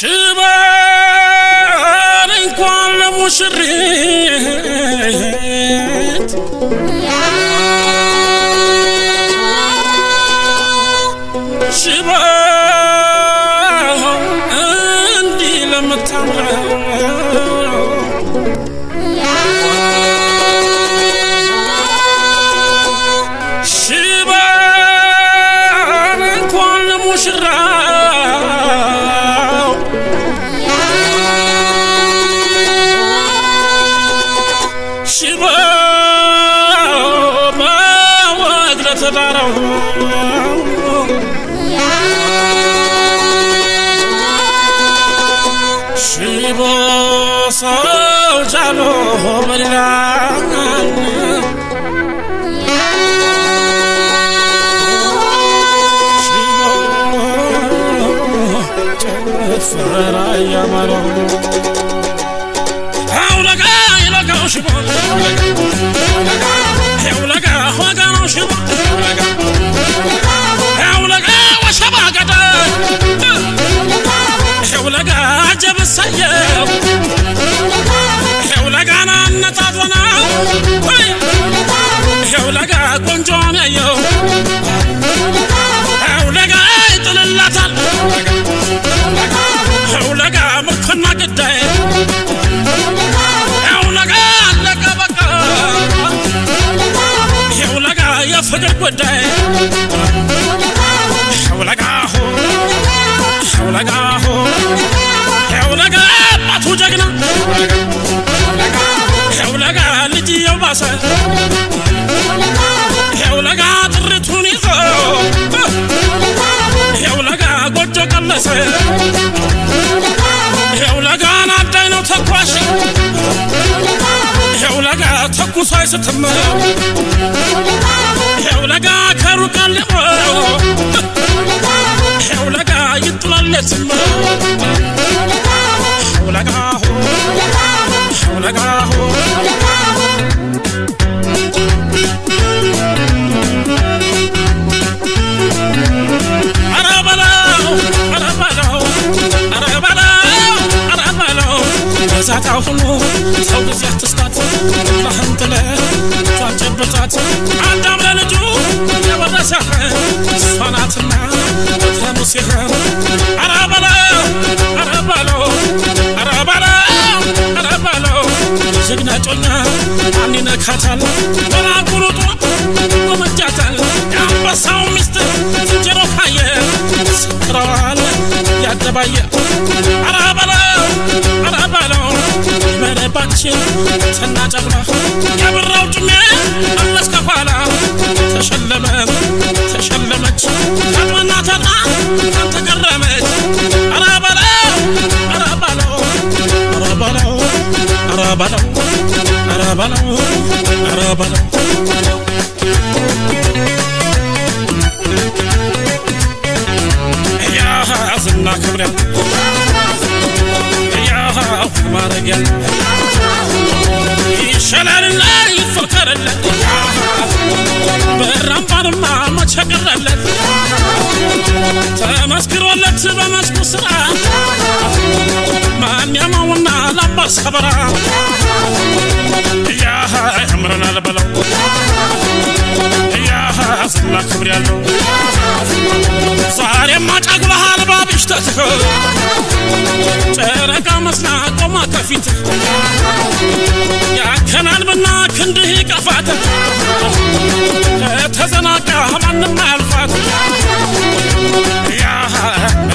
ሽባን እንኳን ለሙሽሪት ሽባ እንዲ ለምታምረው ሽባን እንኳን ለሙሽራው ሽባ በወግ ለተዳረው ሽቦ ሰው ጃሎ በላን ሽቦ ጨፈራ ያማረው አውለጋ ይለጋው ሽቦ አውለጋ ሆጋው ሽቦ አውለጋ ወሸባ ገዳ አውለጋ ጀብሰየው አውለጋና ነጣጥና አውለጋ ቆንጆን ያየው አውለጋ ይጥልላታል አውለጋ ምርኮና ገዳይ አውለጋ አለቀ በቃ አውለጋ የፍቅር ጉዳይ አውለጋ አውለጋ አውለጋ አባቱ ጀግና አውለጋ ልጅ የባሰ አውለጋ ጥርቱን ይዞ አውለጋ ጎጆ ቀለሰ አውለጋ ናዳይ ነው ተኳሽ አውለጋ ተኩስ አይስትም አውለጋ ከሩቅ አለሞ አውለጋ ይጥላለትም አውለጋ አውለጋ ዛታው ሁሉ ሰው ግዛት ተስታት ለህንተለ ቷጨበታት አዳም ለልጁ የወረሰህ ሷናትና ተሙሲህ አራባላ ጀግና ጮኛ አንነካታል ወራቁሩጡ ወመጃታል ያንበሳው ሚስት ዝንጀሮ ካየ ስራዋል ያደባየ አራባላ መረባችን ተናጨብራ ያበራው ጭሜ አለስ ከኋላ ተሸለመች ታጥመና ታጣ ተገረመች አራባላው ያ ዝና ክብረ ማረጋል ይሻላልና ይፈከረለት በራምባርማ መቸገረለት ተመስክሮለት በመስኩ ስራ ማንያማውና ላምባር ሰበራ ያ አምረናል በለው ያ ዝና ክብር ያለው ዛሬማ ጫግባሃል ባብሽተት ጨረቃ መስና ቆማ ከፊት ያከናል ብና ክንድህ ቀፋት ተዘናጋ ማንም አያልፋት ያ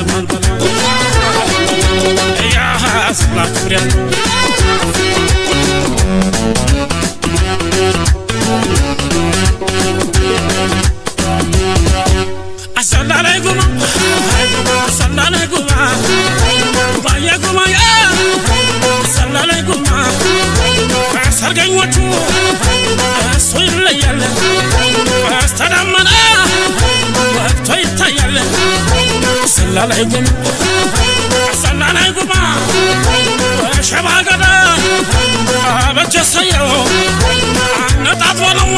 መንበላ ያ ዝና ክብር ያለው አሰላላይ ጉማ ሰላላይ ጉማ ሰርገኞቹ እሱ ይለያል አስተዳመና ወጥቶ ይታያል ሰላላይ ጉማ ሸባገዳ አበጀሰየው አነጣጥፎ ነው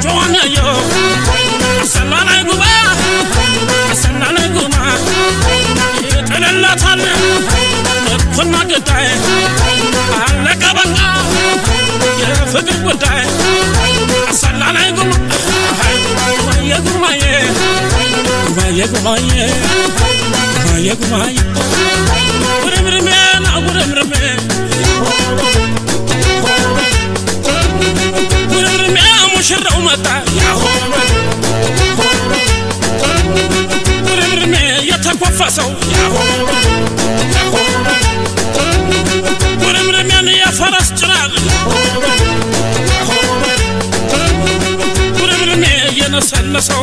ጆን ያየው ሰላላይ ጉማ ይጥልላታ ጉዳይ አለቀ በቃ የፍቅር ጉዳይ አሰላላይ ጉማዬ ጉርምርሜ ና ጉርምርሜ ሙሽራው መጣ ጉርምርሜ የተኮፈሰው ጉርምርሜን የፈረስ ጭራቅ ጉርምርሜ የነሰነሰው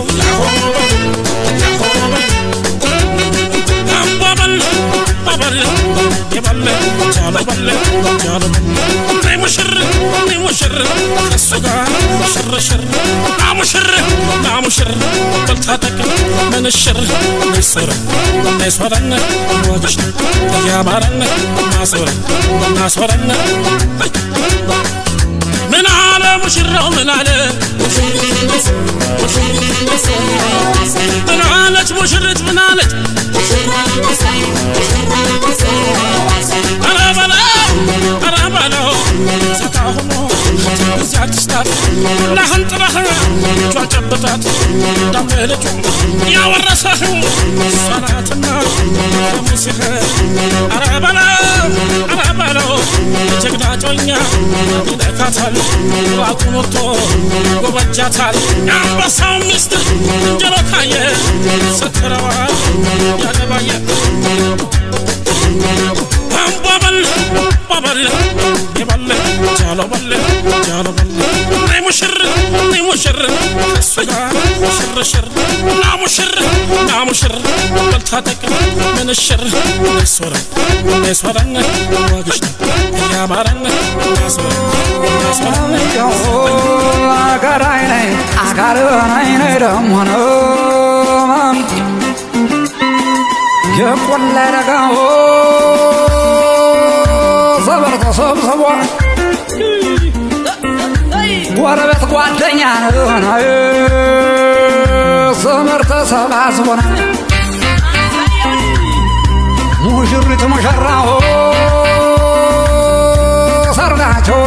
ባበል የበለ ቻለ በለ ነይ ሙሽር ከሱ ጋር ሽርሽር ናሙሽር በልታጠቅ ምንሽር ነይሶረነ ወጅሽ ያባረነ ናሶረነ ምን አለ ሙሽራው ምን አለ ምን አለች ሙሽሪት ምን አለች አራባለው ሰታሁሞ እዚያት ስታት ለህንጥረህ ጨበጣት ዳምለጩ ያወረሰህ ሰላትና ሙሲህ አራባለው ጀግና ጮኛ ይለካታል ራቁን ወጥቶ ጎበጃታል አንበሳው ሚስት ጀሎካየ ስትረዋል ያደባየ ባበል የበለ ጃሎ በለ ነይ ሙሽር ከሱ ጋር ሽርሽር ናሙሽር በልታጠቅ ምንሽር ነይሶረነ ወግሽ ያባረነ ናሶረነ አጋራይነ ደሞ ነው የቆለረጋው ሰበር ተሰብስቦ ጎረቤት ጓደኛ ነው ሰመር ተሰባስቦ ሙሽሪት ሙሽራው ሰርጋቸው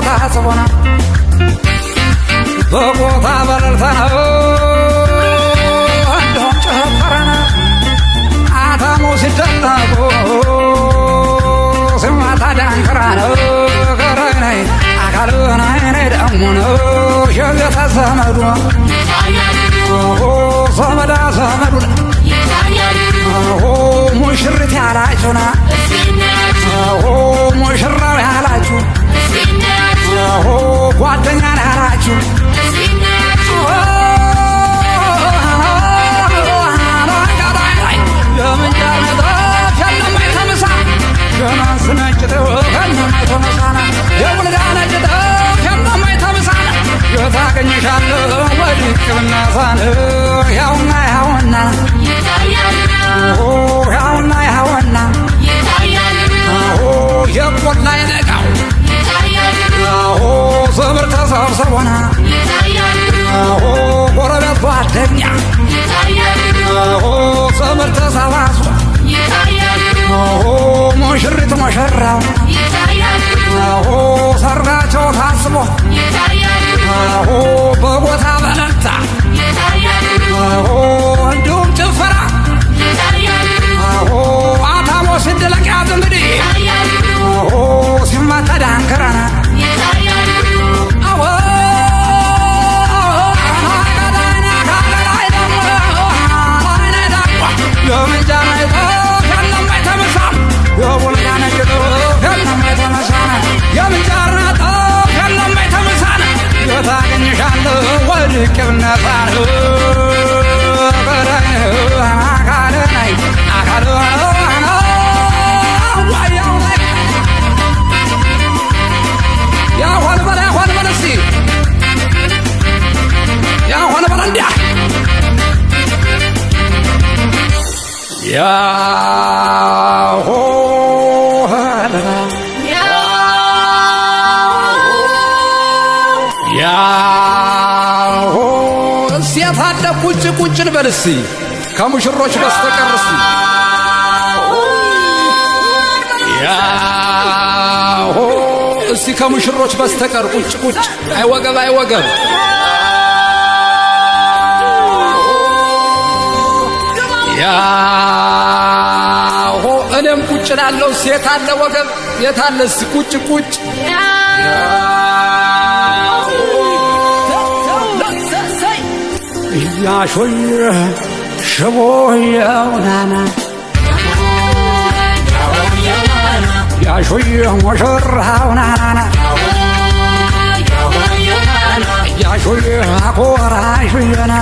ታስቦ በቦታ በለልታ ነው እንደውም ጨፈረና አታሙ ሲደለቁ ስማታ ዳንክራ ነው ገረነይ አካልናይ ደሞ ነው ሸገታ ዘመዱ ዘመዳ ዘመዱ ሙሽሪት ያላችሁና ሙሽራው ያላችሁ ጓደኛ ያላችሁ ታገኝሻለሁ ወድቅብና ሳን ያውና የቆላ የነጋው ዘመር ተሰብስቦና ጎረቤት ጓደኛ ዘመር ተሰባስቦ ሙሽሪት ሙሽራው ሰርጋቸው ታስቦ በቦታ በለልታ እንዲሁም ጭፈራ አታሞ ሲደለቅ ያዝ እንግዲህ ሲመታ ዳንክረና ታገኝሻለሁ ወድቅብነታን ቁጭ ልበልሲ ከሙሽሮች በስተቀር እስቲ ያሆ እስቲ ከሙሽሮች በስተቀር ቁጭ ቁጭ አይወገብ አይወገብ ያሆ እኔም ቁጭ ላለው ሴት አለ ወገብ የታለ እስቲ ቁጭ ቁጭ ያሾይ ሽቦየው ናና ያሾይ ሙሽራው ናና ያሾይ አኮራሹየና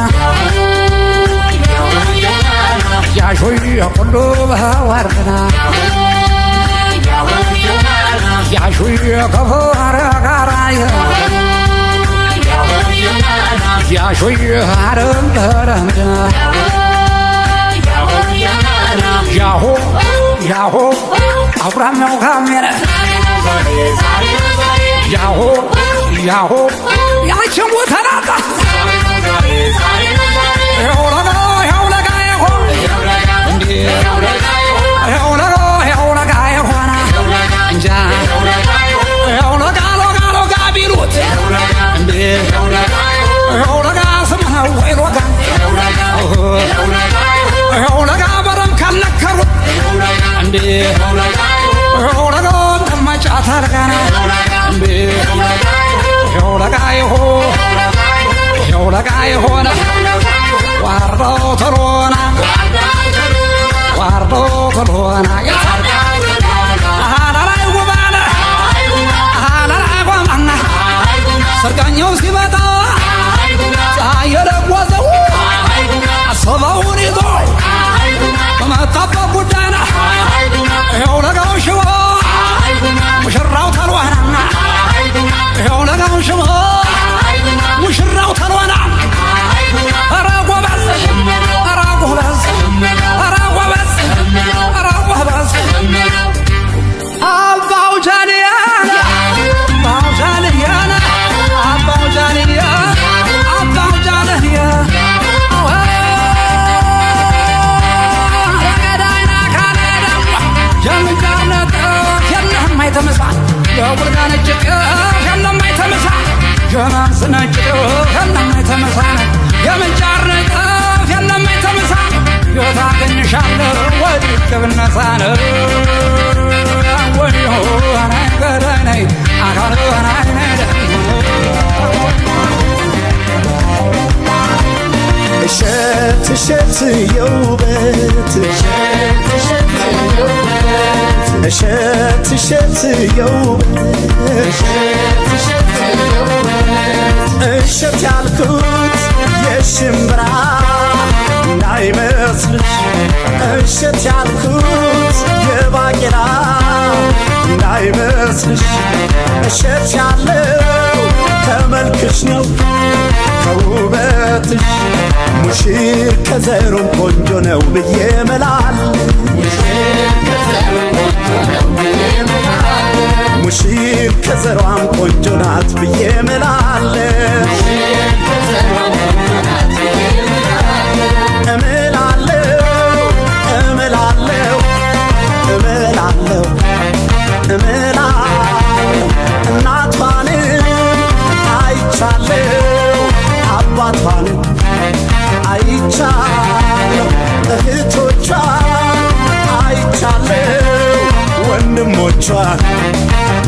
ያሾይ ሁሉ በዋርድና ያሾይ ከፎረ ጋራየ ያሾይ አረም ተረምድና ያሆ ያሆ አብራመው ካሜረ ያሆ ያሆ ያቸሙ ተናጣ ያውለጋ ያውለጋ ያሆ እንዴ ያውለጋ ያውለጋ ያሆና እንጃ ያውለጋ ሎጋ ሎጋ ቢሉት እንዴ ያውለጋ ስምነው ወይሎጋ ያውለጋ በረም ካልነከሩት እንዴ ያውለጋ ተማጫታ ለጋና እንዴ ያውለጋ ይሆ ያውለጋ ይሆና ዋርዶ ተሮና ዋርዶ ተሮና አሃላላይ ወባና አሃላላይ ወባና ሰርጋኛው ሲመጣ ሳይረጓዘው አሰባውን ይዞ በመጣበት ጉዳና ያውለጋው ሽቦ ሙሽራው ተልዋና ያውለጋው ሽቦ ሙሽራው ተልዋና ኧረ ጎበዝ ኧረ ጎበዝ ኧረ ጎበዝ ኧረ ጎበዝ አባው ጃንያና አባው ጃንያና አባው ጃንያ አባው ጃንያ ጀምጃነት የለም አይተመሳ የቡርጋነጭ የለም አይተመሳ ጀማስነጭ የለም አይተመሳ የምንጫርነት የለም አይተመሳ የታገኝሻለሁ ወድቅ ብነሳነ ወዮ አናገረነይ አካልናይነደ እሸት እሸት የውበት እሸት እሸት የውበት እሸት ያልኩት የሽምብራ እንዳይመስልሽ እሸት ያልኩት የባቄላ እንዳይመስልሽ እሸት ያለው ከመልክሽ ነው ከውበትሽ ሙሽር ከዘሩም ቆንጆ ነው ብዬ መላል ሙሽር ከዘሯም ቆንጆ ናት ብዬ መላል እምላለው እምላለው እምላለው እምላለው እናቷንም አይቻለው አባቷንም አይቻለው እህቶቿን አይቻለው ወንድሞቿን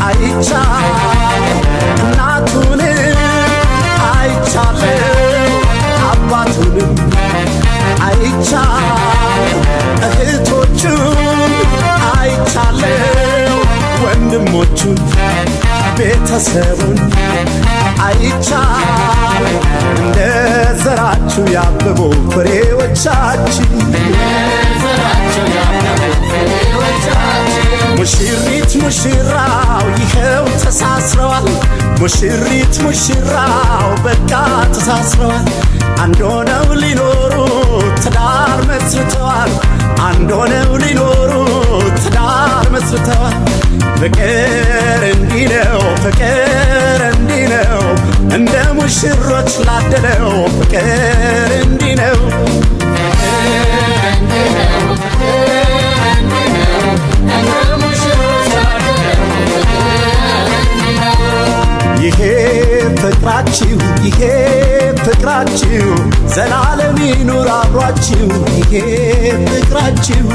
አይቻለው እናቱንም አይቻለው አባቱንም አይቻለው እህቶቹን አይቻለው ወንድሞቹን ቤተሰቡን አይቻለው እንደ ዘራችሁ ያበቡ ፍሬዎቻችን ሙሽሪት ሙሽራው ይኸው ተሳስረዋል ሙሽሪት ሙሽራው በቃ ተሳስረዋል አንድ ሆነው ሊኖሩ ትዳር መስርተዋል አንድ ሆነው ሊኖሩ ትዳር መስርተዋል ፍቅር እንዲህ ነው ፍቅር እንዲህ ነው እንደ ሙሽሮች ላደለው ፍቅር እንዲህ ነው ፍቅር እንዲህ ነው ፍቅራችሁ ይሄ ፍቅራችሁ ዘላለም ይኑር አብሯችሁ ይሄ ፍቅራችሁ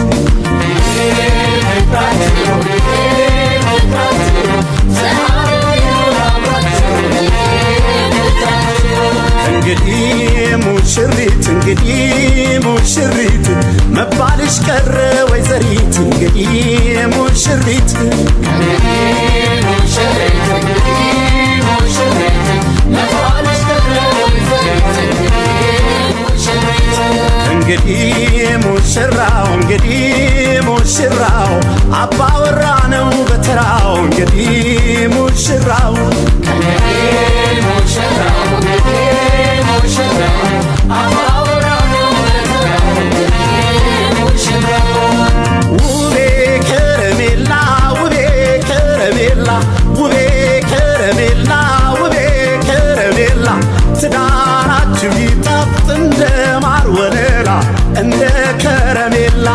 እንግዲህ ሙሽሪት መባልሽ ቀረ ወይዘሪት እንግዲህ ሙሽሪት እንግዲህ ሙሽራው አባወራ ነው በተራው እንግዲህ ሙሽራው ውቤ ከረሜላ ትዳራችሁ ይጣፍጥ እንደ ማር ወለላ እንደ ከረሜላ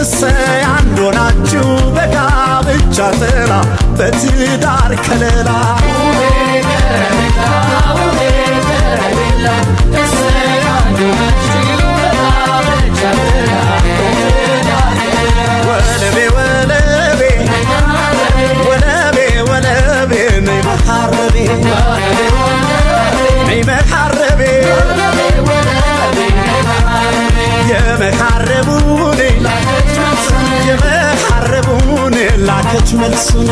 እሰይ አንድ ሆናችሁ በጋብቻ ጥላ በትዳር ከለላ ወለቤ ነይ መሐረቤ የመሐረቡን ላከች መልሱን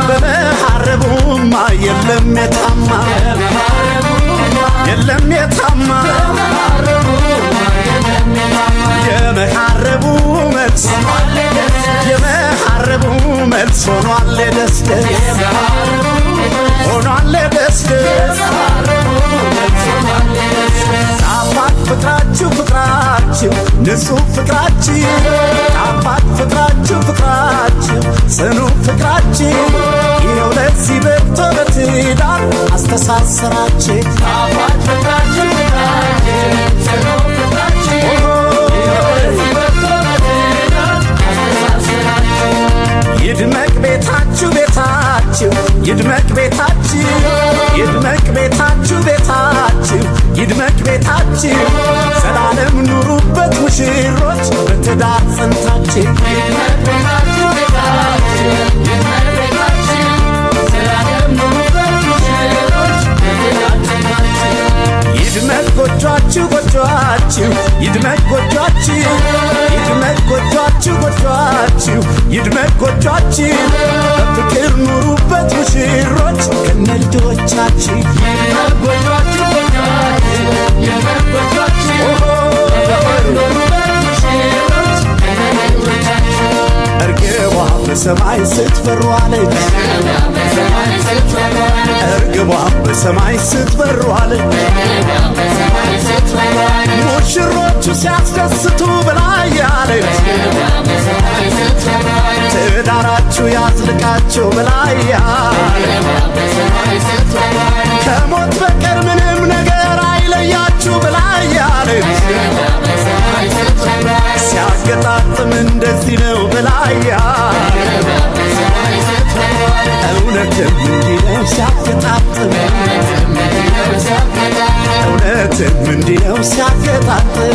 በመሐረቡማ የለም የታማ የመሐረቡ መልስ ሆኗል ደስ ጣፋጭ ፍቅራችሁ ንጹህ ፍቅራችሁ ጣፋጭ ፍቅራችሁ ጽኑ ፍቅራችሁ ይኸው ለዚህ በቅቶ በትዳር አስተሳሰራችሁ ጣፋጭ ፍቅራችሁ ጽኑ ፍቅራችሁ ይድመቅ ቤታችሁ ዘላለም ኑሩበት ሙሽሮች በትዳር ጸንታችሁ ይድመቅ ጎጇችሁ በፍቅር ኑሩበት ሙሽሮች ከነልጆቻችሁ እርግቧ በሰማይ ስትበር ዋለች ሙሽሮቹ ሲያስደስቱ ብላያለች ትዳራችሁ ያዝልቃችሁ ብላያለች ከሞት በቀር ምንም ነገር አይለያችሁ ብላያለች ሲያገጣጥም እንደዚህ ነው ብላያለች እውነትም እንዲህ ነው ሲያገጣጥም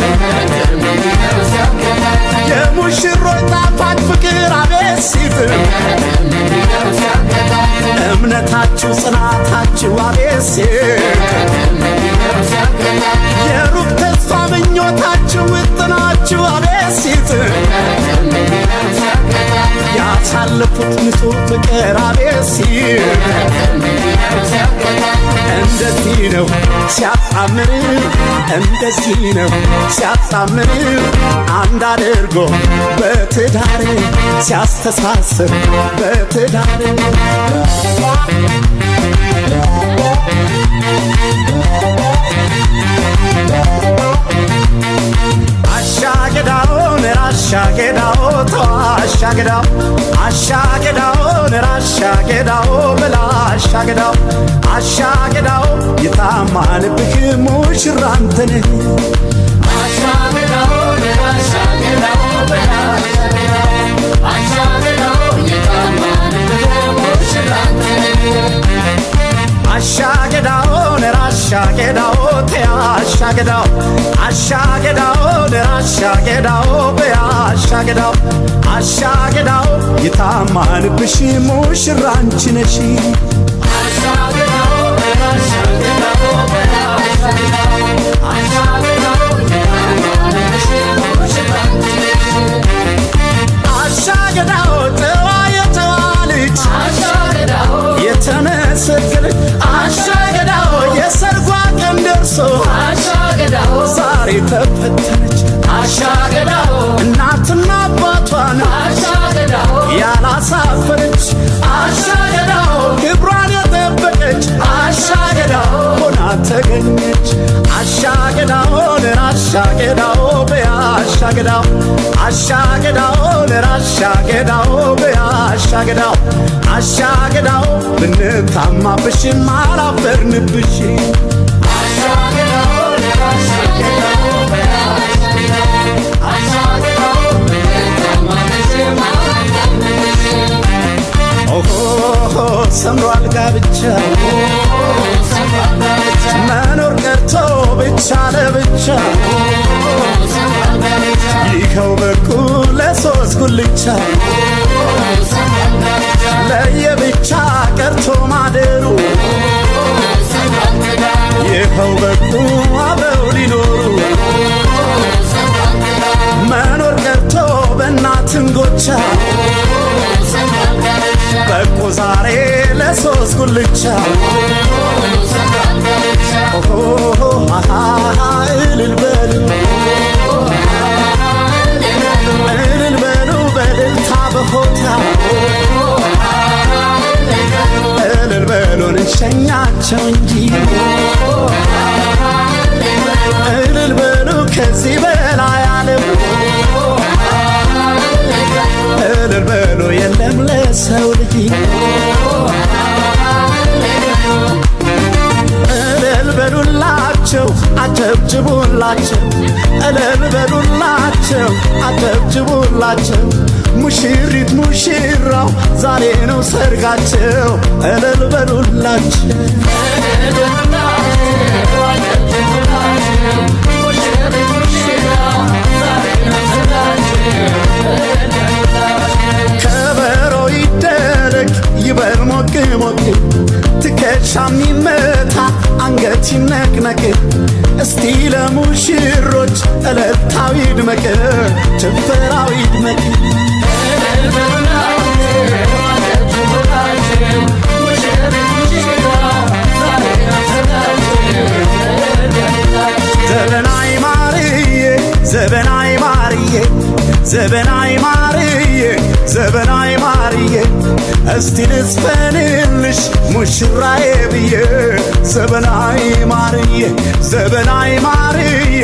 የሙሽሮች ጣፋጭ ፍቅር አቤት ሲጥም እምነታችሁ ጽናታችሁ አቤት ሲጥም የሩቅ ተስፋ ምኞታችሁ ውጥናችሁ አቤት ሲጥም ያሳለፉት ንጹህ ፍቅር አቤት ሲጥም እንደዚህ ነው ሲያጣምር አንድ አድርጎ በትዳር ሲያስተሳስር በትዳር አሻገዳው አሻገዳው ነራሻገዳው በላ አሻገዳው አሻገዳው የታማንብህ ሙሽራ አንተ ነህ አሻገዳው ነራሻገዳው በላ አሻገዳው የታማንብህ ሙሽራ አንተ ነህ አሻገዳው ነራሻገዳው ተያሻገዳው አሻገዳው ነራሻገዳው በያሻገዳው አሻገዳው የታማንብሽ ሙሽራ አንቺ ነሽ አሻገዳው ነራሻገዳው በያሻገዳው አሻገዳው የታማንብሽ ሙሽራ አንቺ ነሽ አሻገዳው ተዋየተዋልች አሻገዳው የተመሰገነች አሻገዳው የሰርጓ ቀን ደርሶ አሻገዳው ዛሬ ተፈተነች አሻገዳው እናትና አባቷን አሻገዳው ያላሳፈረች አሻገዳው ክብሯን የጠበቀች አሻገዳው ሆና ተገኘች አሻገዳው ነራሻገዳው በያሻገዳው አሻገዳው ነራሻገዳው በያሻገዳው አሻገዳው ብንታማብሽም አላፈርንብሽ አሻገዳው ነራሻገዳው በያሻገዳው አሻገዳው ብንታማብሽም አላፈርንብሽ ኦሆ ሰምሯል ጋብቻ መኖር ቀርቶ ብቻ ለብቻ ይኸው በቁ ለሶስት ጉልቻ ለየብቻ ቀርቶ ማደሩ ይኸው በቁ አብረው ሊኖሩ መኖር ቀርቶ በእናትን ጎቻ በቁ ዛሬ ለሶስት ጉልቻ እልል በሉ እልል በሉ በእልልታ በሆታ እልል በሉን እንሸኛቸው እንጂ እልል በሉ ከዚህ በላይ ዓለም እልል በሉ የለም ለሰው ልጅ እልል በሉላቸው አጨብጭቡላቸው እልል በሉላቸው አጨብጭቡላቸው ሙሽሪት ሙሽራው ዛሬ ነው ሰርጋቸው እልል በሉላቸው ከበሮ ይደረግ ይበል ሞቅ ሞቅ ትከሻ ሚመታ አንገት ይነቅነቅ እስቲ ለሙሽሮች እልልታው ይድመቅ ጭፈራው ይድመቅ ዘበናይ ማርዬ ዘበናይ ማርዬ ዘበናይ ማርዬ ዘበናይ ማርዬ እስቲ ልዝፈንልሽ ሙሽራዬ ብዬ ዘበናይ ማርዬ ዘበናይ ማርዬ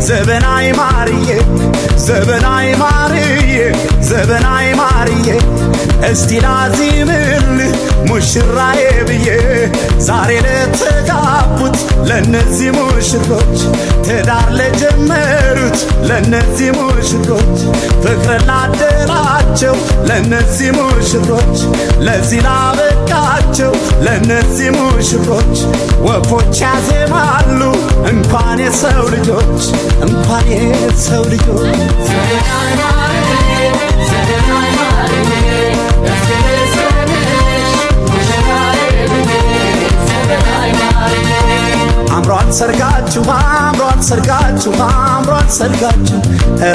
ዘበናይ ማርዬ ዘበናይ ማርዬ ዘበናይ ማርዬ እስቲ ላዚምልህ ሙሽራዬ ብዬ ዛሬ ለተጋቡት ለነዚህ ሙሽሮች ትዳር ለጀመሩት ለነዚህ ሙሽሮች ፍቅር ላደላቸው ለነዚህ ሙሽሮች ለዚህ ላበቃቸው ለነዚህ ሙሽሮች ወፎች ያዜማሉ እንኳን የሰው ልጆች እንኳን የሰው ልጆች አምሯል ሰርጋችሁ አምሯል ሰርጋችሁ አምሯል ሰርጋችሁ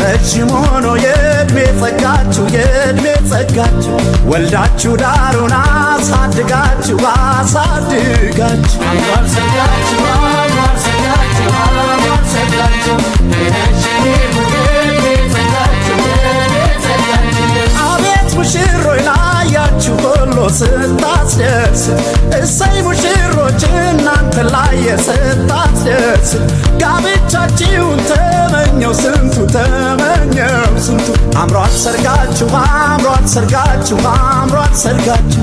ረጅም ሆኖ የዕድሜ ጸጋችሁ የዕድሜ ጸጋችሁ ወልዳችሁ ዳሩን አሳድጋችሁ አሳድጋችሁ አምሯል ሰርጋችሁ አምሯል ሰርጋችሁ አምሯል ሰርጋችሁ አቤት ሙሽሮች ላያችሁ ሁሉ ስታስደስ እሰይ ሙሽሮች እናንተ ላይ ስታስደስ ጋብቻችሁን ተመኘው ስንቱ ተመኘው ስንቱ አምሯት ሰርጋችሁ አምሯት ሰርጋችሁ አምሯት ሰርጋችሁ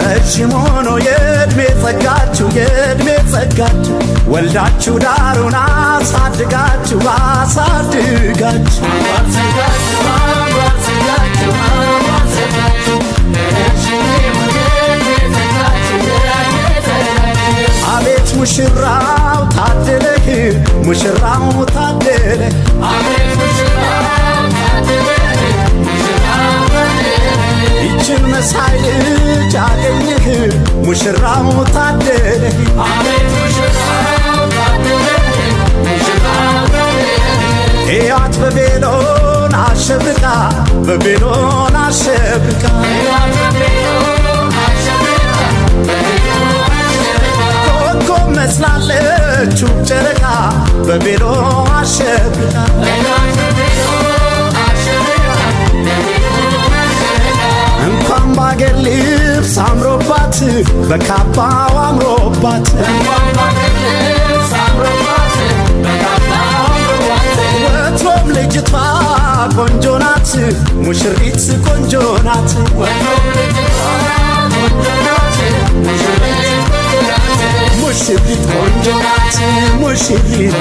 ረጅም ሆኖ የዕድሜ ጸጋችሁ የዕድሜ ጸጋችሁ ወልዳችሁ ዳሩን አሳድጋችሁ አሳድጋችሁ አምሯት ሰርጋችሁ አምሯት ሰርጋችሁ አምሯት ሰርጋችሁ ረጅም ሆኖ የዕድሜ ጸጋችሁ የዕድሜ ጸጋችሁ አቤት ሙሽራው ታደለህ ሙሽራው ታደለህ አቤት ሙሽራው ይችን መሳይ ልጅ አገኘህ ሙሽራው ታደለህ አቤት ሙሽራው ታደለህ ሙሽራው ታደለህ ሕይወት በቤሎን አሸብርቃ በቤሎን አሸብርቃ ሕይወት በቤሎን አሸብርቃ በቤሎን አሸብርቃ ኮከብ መስላለች ጨረቃ በቤሎን አሸብርቃ ሕይወት በቤሎን እንኳን ባገር ልብስ አምሮባት በካባው አምሮባት ወትሮም ልጅቷ ቆንጆ ናት ሙሽሪት ቆንጆ ናት ሙሽሪት ቆንጆ ናት ሙሽሪት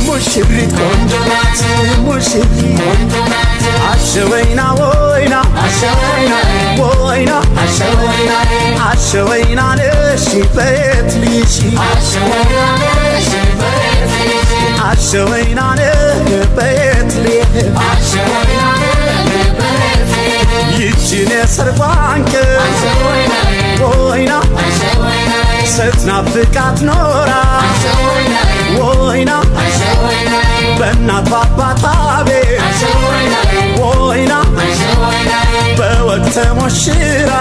ሙሽሪት ቆንጆ ናት ሙሽሪት አሸወይና ወይና አሸወይና ወይና አሸወይና አሸወይና ነሽ ቤት ልሽ አሸወይና ነሽ ቤት ልሽ አሸወይና ነሽ ቤት ልሽ አሸወይና ነሽ ቤት ልሽ ይችን የሰርጓን ቀን አሸወይና ወይና አሸወይና ስትናፍቃት ኖራ አሸወይና ወይና አሸወይና በእናት በአባቷ ቤት ወይና በወግ ተሞሽራ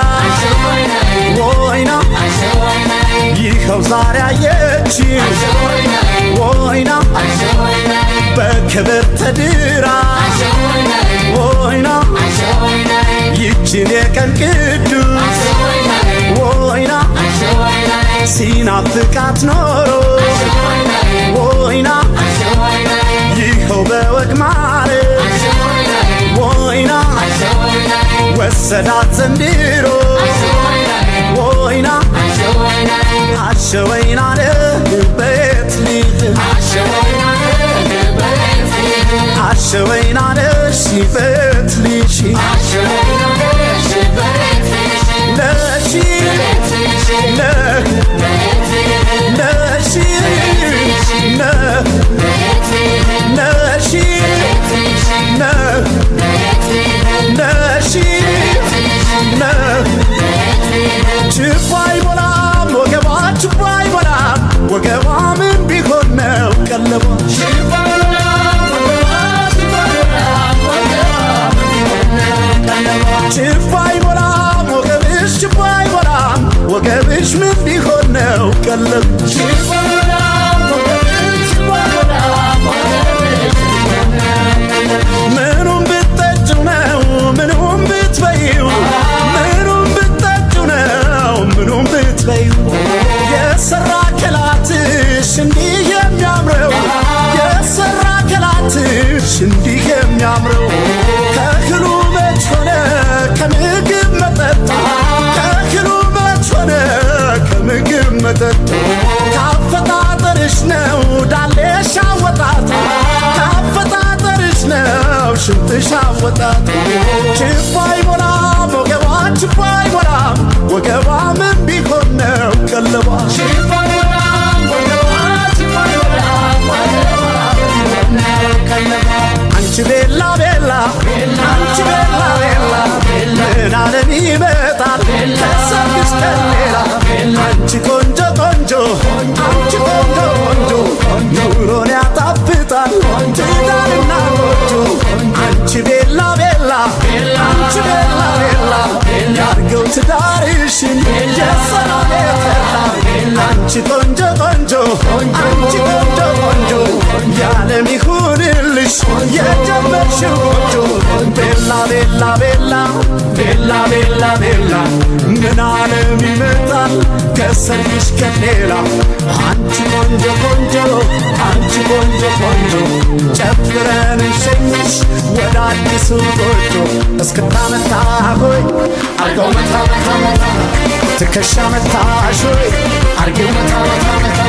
ወይና ይኸው ዛሬ አየች ወይና በክብር ተድራ ወይና ይችን የቀን ቅዱስ ወይና ሲናፍቃት ኖሮ ወይና ይኸው በወግ ማረግ ወይና ወሰዳት ዘንድሮ ወይና አሸወይና ቤት ልጅ አሸወይና ነሽ ቤት ልጅ ነሽ ችባይ ቦላም ወገባ ችባይ ቦላም ወገባ ምን ቢሆን ነው ቀለቧ ችባይ ቦላም ወገብሽ ችባይ ቦላም ወገብሽ ምን ቢሆን ነው ቀለብ ምኑም ብትጠጪው ነው ምኑም ብትበይው ምኑም ብትጠጪው ነው ምኑም ብትበይው የሰራ ከላትሽ እንዲህ የሚያምረው የሰራ ከላትሽ እንዲህ የሚያምረው ከእህሉ መች ሆነ ከምግብ መጠጥ ከእህሉ መች ሆነ ከምግብ መጠጥ ካፈጣጠርሽ ነው ዳሌሽ አወጣጥ ካፈጣጠርሽ ነው ሽንጥሽ አወጣጥ ችባይ ቦላም ወገባ ችባይ ቦላም ወገባ ምን ቢሆን ነው ቀለቧ አንቺ ቤላ ቤላ አንቺ ቤላ ቤላ ምን ዓለም ይመጣል ከሰርግሽ ቀን ሌላ አንቺ ቆንጆ ቆንጆ አንቺ ቆንጆ ቆንጆ ኑሮን ያጣፍጣል ትዳርና ጎጆ አንቺ ቤላ ቤላ አንቺ ቤላ ቤላ ያርገው ትዳርሽን የሰላም የተላ አንቺ ቆንጆ ቆንጆ አንቺ ቆንጆ ቆንጆ ያለም ይሁንልሽ የጀመርሽው ጎጆ ቤላ ቤላ ቤላ ቤላ ቤላ ቤላ ቤላ ምን ዓለም ይመጣል ከሰርግሽ ከሌላ አንቺ ቆንጆ ቆንጆ አንቺ ቆንጆ ቆንጆ ጨፍረን እንሸኝሽ ወደ አዲሱ ጎጆ እስክታ መታ ሆይ አርገው መታ መታ መታ ትከሻ መታሽ ሆይ አርገው መታ መታ መታ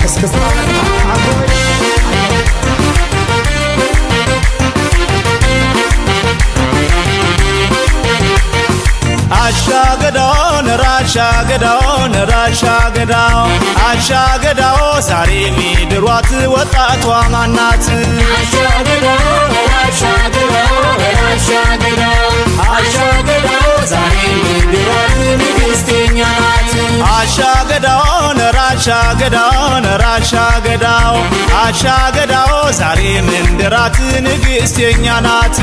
እስክታ መታ ሆይ አሻገዳው ዛሬ ሚድሯት ወጣቷ ማናት አሻገዳው ዛሬ ሚድሯት ንግሥተኛ ናት አሻገዳው ዛሬ ምንድራት ንግሥተኛ ናት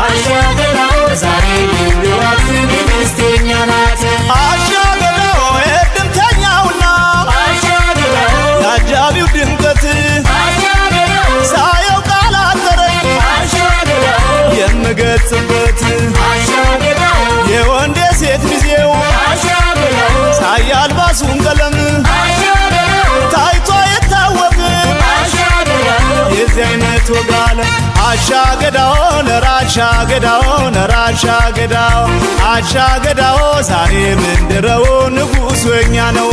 አሻገዳው ዛሬ ምንድራት ንግሥተኛ ናት አሻገዳው የድምተኛውና የአጃቢው ድምቀት ሳየው ቃላጠረኝ የምገልጽበት የወንድ የሴት ሚዜው ሳይ አልባሱን ቀለም ታይቶ አይታወቅም የዚህ አይነት ወጋለ አሻገዳው ዛሬ ምንድረው ንጉሥ ወኛ ነው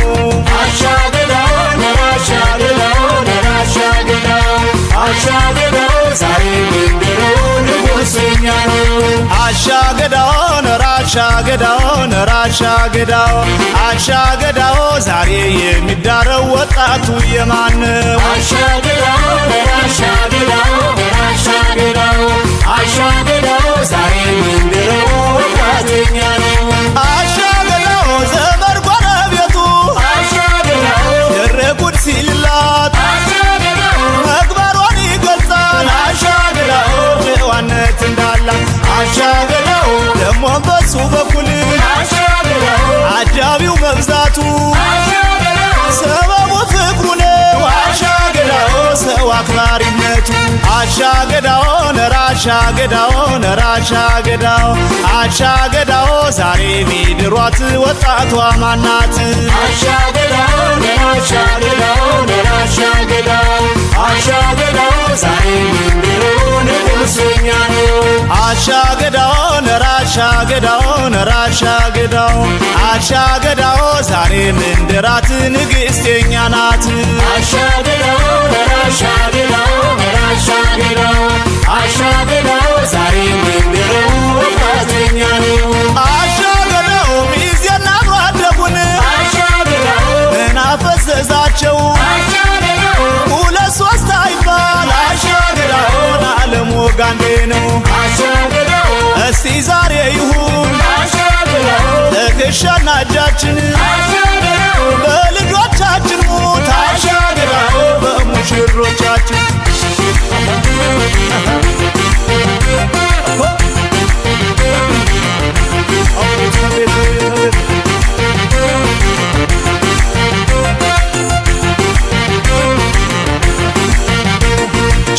አሻገዳው ዛሬ ምንድረው ንጉሥ ወኛ ነው አሻገዳው ዛሬ የሚዳረው ወጣቱ የማን ነው አሻገዳው ዛሬ ምንድረው ወጣተኛ ነው አሻገዳው ዘመድ ጎረቤቱ ደረጉድ ሲልላት መግባሯን ይገልጻል አሻገዳው ጨዋነት እንዳላት አሻገዳው ደሞም በሱ በኩል አጃቢው መብዛቱ ሰበቡ ፍቅሩ ነው አሻገዳው ሰው አክባሪነቱ አሻገዳው ዛሬ ሚድሯት ወጣቷ ማናት አሻገዳው ዛሬ ምንድረው ንጉሥኛ ነው አሻገዳው ዛሬ ምንድራት ንግሥተኛ ናት አሻገዳው ዛሬ ምንድረው ወጣተኛ ነው አሻገዳው ሚዜና አብሮ አደጉን ምን አፈዘዛቸው ሁለት ሶስት አይባል አሻገዳውን ዓለም ወጋንዴ ነው እስቲ ዛሬ ይሁን ትከሻና እጃችን በልጆቻችን ሙት አሻገዳው በሙሽሮቻችን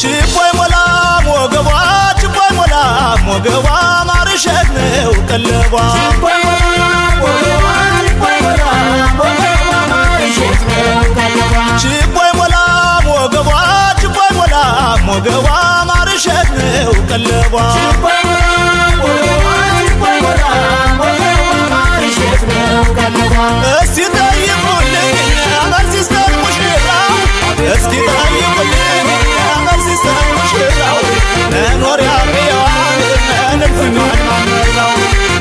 ችቦይ ሞላ ሞገቧ ማርሸት ነው ቀለቧ ችቦይ ሞላ ሞገቧ ማርሸት ነው ቀለቧ እስቲ ጠይቁልኝ መርሲስተር ሙሽራው እስቲ ጠይቁልኝ መርሲስተር ሙሽራው መኖሪያ ቢዋን መንፍኗን ማመራው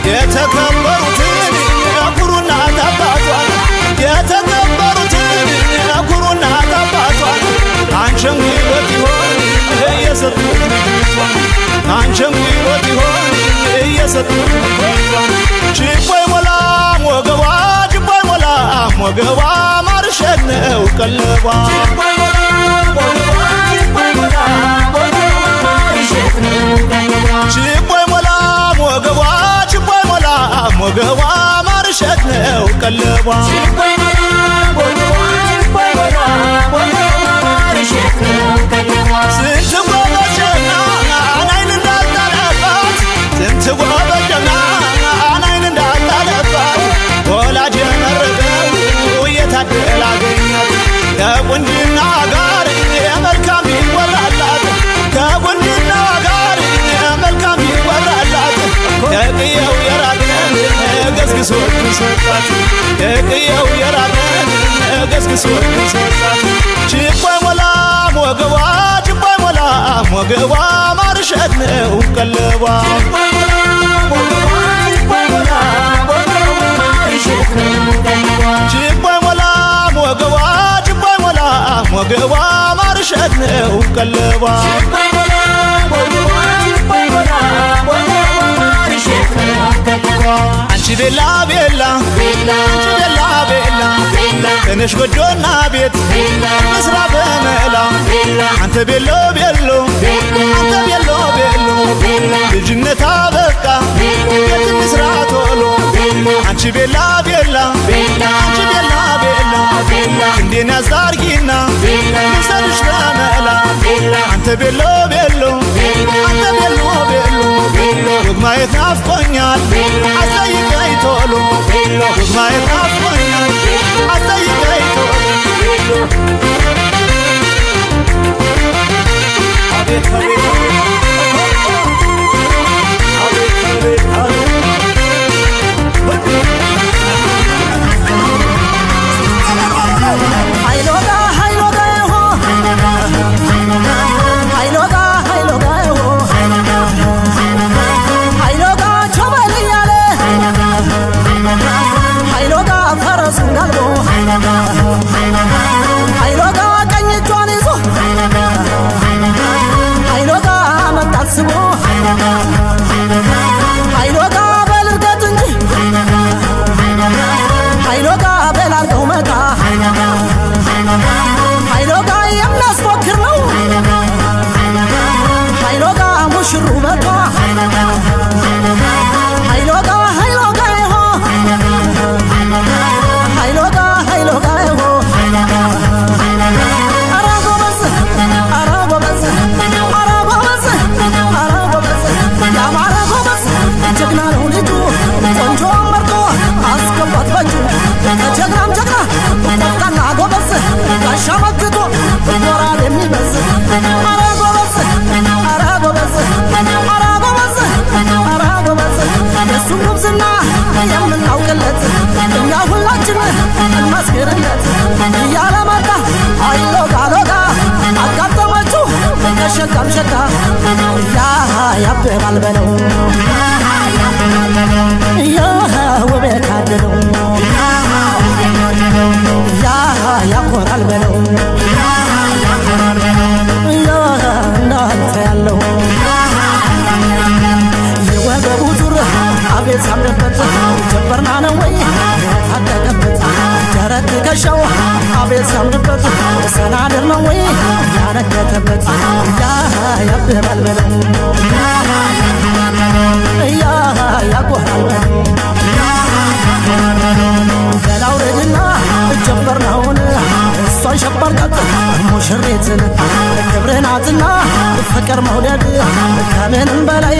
የተከበሩትን ኩሩና ታባቷል የተከበሩትን ኩሩና ታባቷል አንቺም ሕይወት ይሆን እየሰጡት ልጅቷን አንቺም ሕይወት ይሆን እየሰጡት ልጅቷን ችቦይ ሞላ ሞገቧ ማርሸት ነው ቀለቧ ችቦይ ሞላ ሞገቧ ማርሸት ነው ቀለቧ ከቁንጅና ጋር የመልካም ይወራላት ከቁንጅና ጋር የመልካም ይወራላት ከቅየው የራቅነን ገስግሶ ሰጣት ከቅየው የራቅነን ገስግሶ ሰጣት ችቦይ ሞላ ሞገቧ ችቦይ ሞላ ሞገቧ ማርሸት ነው ቀለቧ ችቦይ ሞላ ሞገቧ ችቦይ ሞላ ሞገቧ ማርሸት ነው ቀለቧ አንቺ ቤላ ቤላ አንቺ ቤላ ቤላ ተነሽ ጎጆና ቤት መስራ በመላ አንተ ቤሎ ቤሎ አንተ ቤሎ ቤሎ ልጅነት አበቃ ቤት መስራ ቶሎ አንቺ ቤላ ቤላ አንቺ ቤላ ቤላ እንዴና ዛርጊና ልሰልሽ በመላ አንተ ቤሎ ቤሎ አንተ ቤሎ ቤሎ ወግ ማየት ናፍቆኛል አስጠይቀኝ ቶሎ ወግ ማየት ናፍቆኛል አስጠይቀኝ ቶሎ አቤት አቤት በለው ያ ውቤ ካደለው ያ ያኮራል በለው ያ እንዳንተ ያለው የወገቡ ዙር አቤት ሳምረበት ጀበርና ነው ወይ ታጠቀበት ደረት ከሻው አቤት ሳምረበት ሰናድር ነው ወይ ያነከተበት ያ ያብራል በለው ያ ያኮራል በለው ገላውረድና ጀበርናውን እሷን ሸባርቃት ሙሽሪትን ክብርናትና ፍቅር መውደድ ከምንም በላይ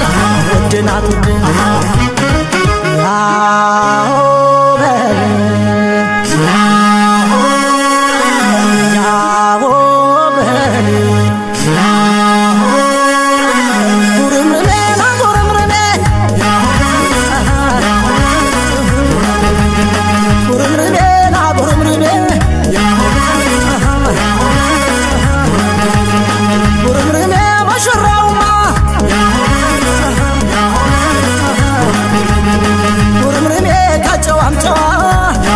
ውድናት ውድ ያው በል ያው በል I'm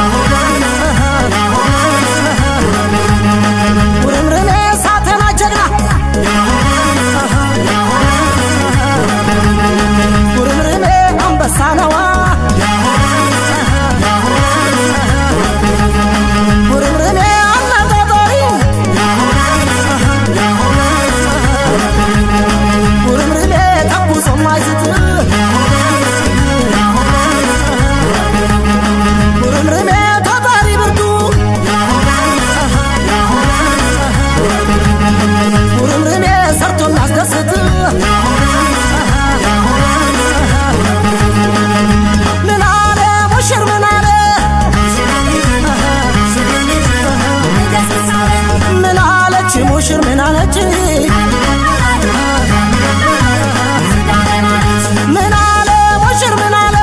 ሙሽር ምን አለች ምን አለ ሙሽር ምን አለ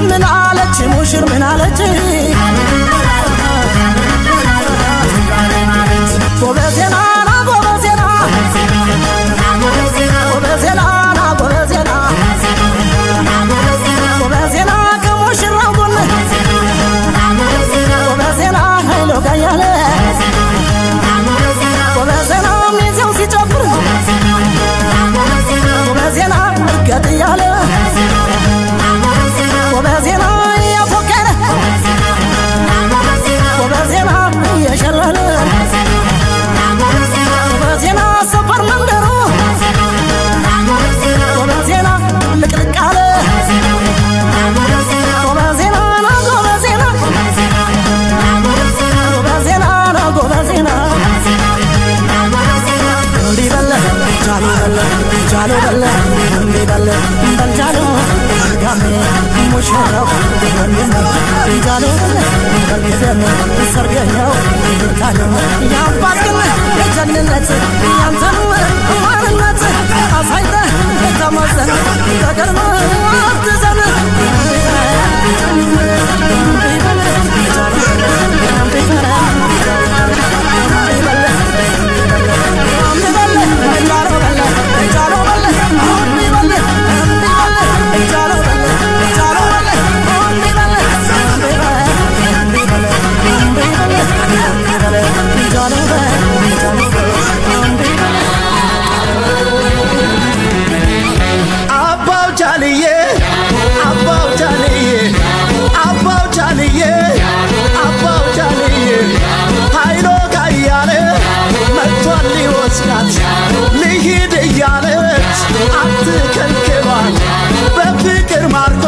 ምን አለች ሙሽር ምን አለች ጎበዜና ጎበዜና ጎበዜና ጎበዜና ጎበዜና ከሙሽራው ጎን ጎበዜና ኃይሎ ጋያለ ጎበዜና ሚዜው ሲጨፍር ጎበዜና እርገጥ እያለ ጎበዜና እያፎከረ ጎበዜና እየሸለለ ጎበዜና ሰፈር መንደሩ ጎበዜና ልቅልቅ አለ ጎበዜና ጎበዜና ጎበዜና ጎበዜና እንዲህ በለ ጃሎ በለ ጃሎ በለ እንዲህ በለ በልጃሎ ጋሜ ሙሽራው ወንድም ጃሎ በለ በልገደም ሰርገኛው ታለም ያባክም ጀንነት ያንተም ማንነት አሳይተ ተመዘን ተገርማ አትዘን ልሂድ እያለች አትከልክሏል በፍቅር ማርኮ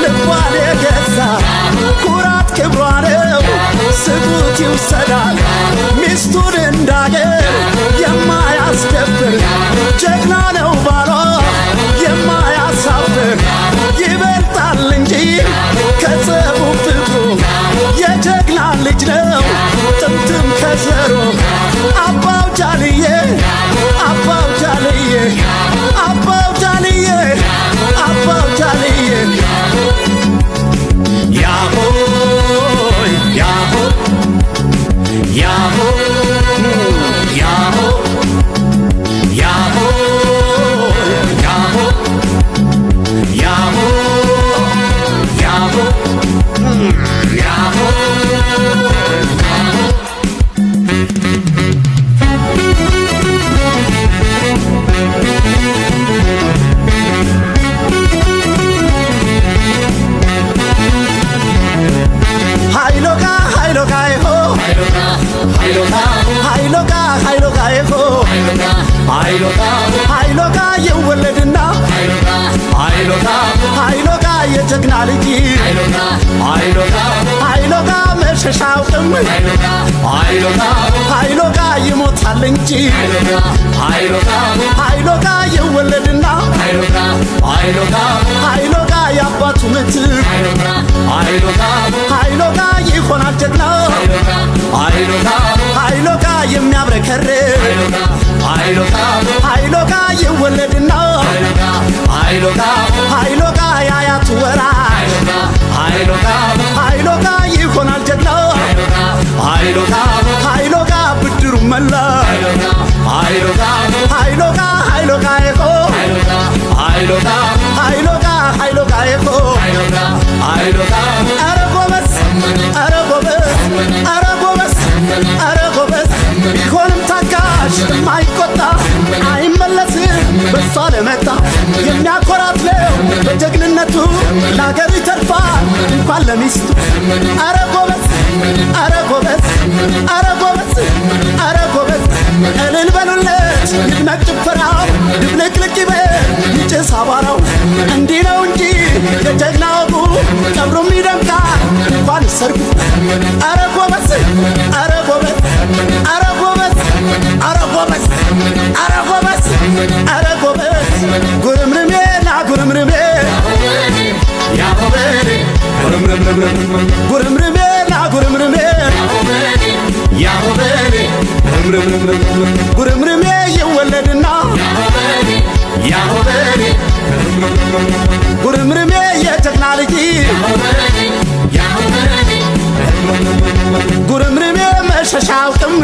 ልቧን የገዛ ኩራት ክብሯ ነው ስጡት ይውሰዳል ሚስቱን እንዳገር የማያስደፍር ጀግና ነው ባሏ የማያሳፍር ይበልጣል እንጂ ከጸቡ ፍቅሩ የጀግና ልጅ ነው ጥምጥም ከዘሮ አባው ጃልዬ አባው ጃልዬ አባው ጃልዬ አባው ጃልዬ ያሆ ያሆ ያሆ ያሆ ያሆ ያሆ ያሆ ያሆ ያሆ ኃይሎጋ የወለድና ኃይሎጋ የጀግና ልጅ ኃይሎጋ መሸሻውቅም ኃይሎጋ ይሞታል እንጂ ኃይሎጋ የወለድና ኃይሎጋ የአባቱ ምትክ ኃይሎጋ ይሆናል ጀግና ኃይሎጋ የሚያብረከርክ ኃይሎጋ ይወለድና ኃይሎጋ የአያቱ ወራሽ ኃይሎጋ ይሆናል ጀግና ኃይሎጋ ብድሩ መላ ኃይሎጋ ይሆ ኃይሎጋ ይሆ ኧረ ጎበዝ ኧረ ጎበዝ ኧረ ጎበዝ ኧረ ጎበዝ ቢሆንም ታጋሽ የማይቆጣ አይመለስም በሷ ለመጣ የሚያኮራት ነው በጀግንነቱ ለአገሩ ይተርፋል እንኳን ለሚስቱ ኧረ ጎበዝ ኧረ ጎበዝ ኧረ ጎበዝ ኧረ ጎበዝ እልል በሉለት ይድመቅ ጭፈራው ድብልቅልቅ ይበል ይጭስ አቧራው እንዲህ ነው እንጂ የጀግና ወጉ ቀብሩም ይደምቃል እንኳን ሰርጉ ኧረ ጎበዝ ኧረ ጎበዝ ኧረ ጎበዝ ኧረ ጎበዝ ኧረ ጎበዝ ኧረ ጎበዝ ጉርምርሜና ጉርምርሜ ጉርምርሜና ጉርምርሜ ያሆበሌ ጉርምርሜ ይወለድና ያሆበሌ ጉርምርሜ የጀግና ልጅ ጉርምርሜ መሸሻ አውቅም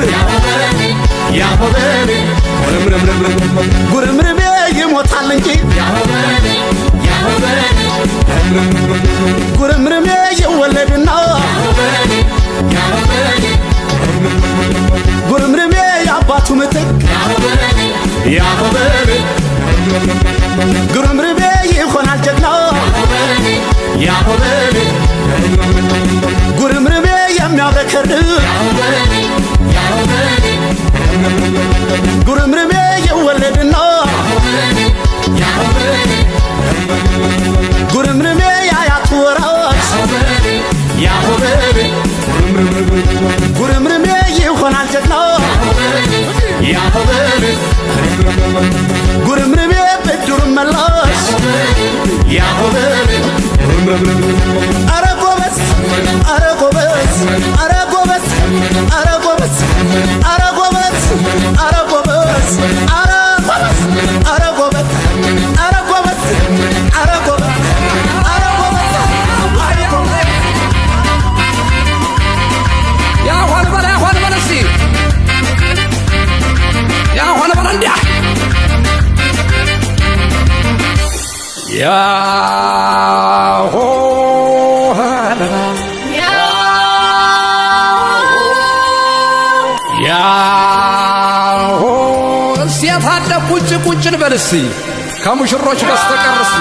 ያሆበሌ ጉርምርሜ ይሞታል እንጂ ጉርምርሜ ይወለድና ጉርምርሜ የአባቱ ምትክ ያሆበሌ ጉርምርሜ ይሆናል ጀግና ያሆበሌ ጉርምርሜ የሚያብረከርክ ጉርምርሜ ይወለድና ጉርምርሜ የአያቱ ወራሽ ያሆበሌ ጉርምርሜ ይሆናል ጀግና ያሆበሌ ጉርምርሜ ብድሩን መላሽ ያሆበሌ አረ ጎበዝ አረ ጎበዝ አረ ጎበዝ አረ ጎበዝ አረ ጎበዝ አረ ጎበዝ አረ ጎበዝ አረ ጎበዝ አረ ጎበዝ አረ ጎበዝ አረ ጎበዝ ያሆን በል እስቲ ያሆን በል እንዲያ ያሆ ያሆ ሴት አለ ቁጭ ቁጭ ልበል እስቲ ከሙሽሮች በስተቀር እስቲ